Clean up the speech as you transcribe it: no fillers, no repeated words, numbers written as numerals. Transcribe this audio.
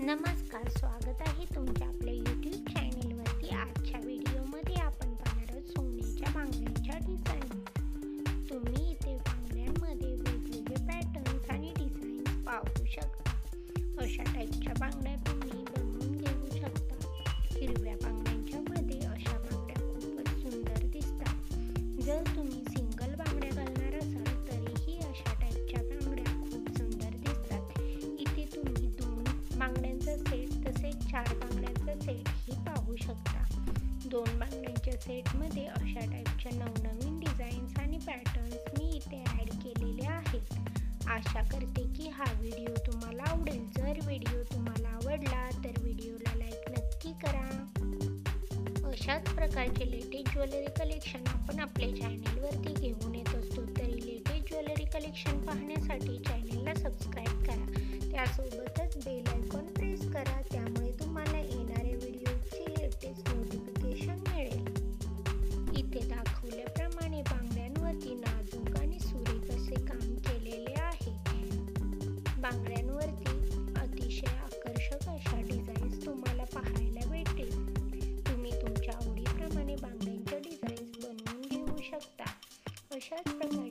नमस्कार, स्वागत आहे तुमच्या आपल्या यूट्यूब चॅनेलवरती. आजच्या व्हिडिओमध्ये आपण पाहणार आहोत सोन्याच्या बांगड्यांच्या डिझाईन. तुम्ही इथे बांगड्यांमध्ये वेगवेगळे पॅटर्न्स आणि डिझाईन्स पाहू शकता. अशा टाईपच्या बांगड्या तुम्ही बनवून घेऊ शकता. हिरव्या बांगड्यांच्या मध्ये अशा बांगड्या खूपच सुंदर दिसतात. जर तुम्ही सिंगल बांगड्या घालणार असाल तरीही अशा टाईपच्या बांगड्या खूप सुंदर दिसतात. इथे तुम्ही बांगड्यांचा सेट तसेच 4 बांगड्यांचा सेट ही पाहू शकता. 2 बांगड्यांच्या सेटमध्ये अशा टाईपच्या नवनवीन डिझाईन्स आणि पॅटर्न्स मी इथे ॲड केलेले आहेत. आशा करते की हा व्हिडिओ तुम्हाला आवडेल. जर व्हिडिओ तुम्हाला आवडला तर व्हिडिओला लाईक नक्की करा. अशाच प्रकारचे लेटेस्ट ज्वेलरी कलेक्शन आपण आपल्या चॅनेलवरती घेऊन येत असतो. तरी लेटेस्ट ज्वेलरी कलेक्शन पाहण्यासाठी चॅनेलला सबस्क्राईब करा. त्यासोबतच बेल आयकॉन प्रेस करा. त्यामुळे तुम्हाला येणाऱ्या व्हिडिओची लेटेस्ट नोटिफिकेशन मिळेल. इथे दाखवल्याप्रमाणे बांगड्यांवरती नाजूक आणि सुरेख असे काम केलेले आहे. बांगड्यांवरती अतिशय आकर्षक अशा डिझाईन्स तुम्हाला पाहायला भेटतील. तुम्ही तुमच्या आवडीप्रमाणे बांगड्यांच्या डिझाईन्स बनवून घेऊ शकता. अशाच प्रकारे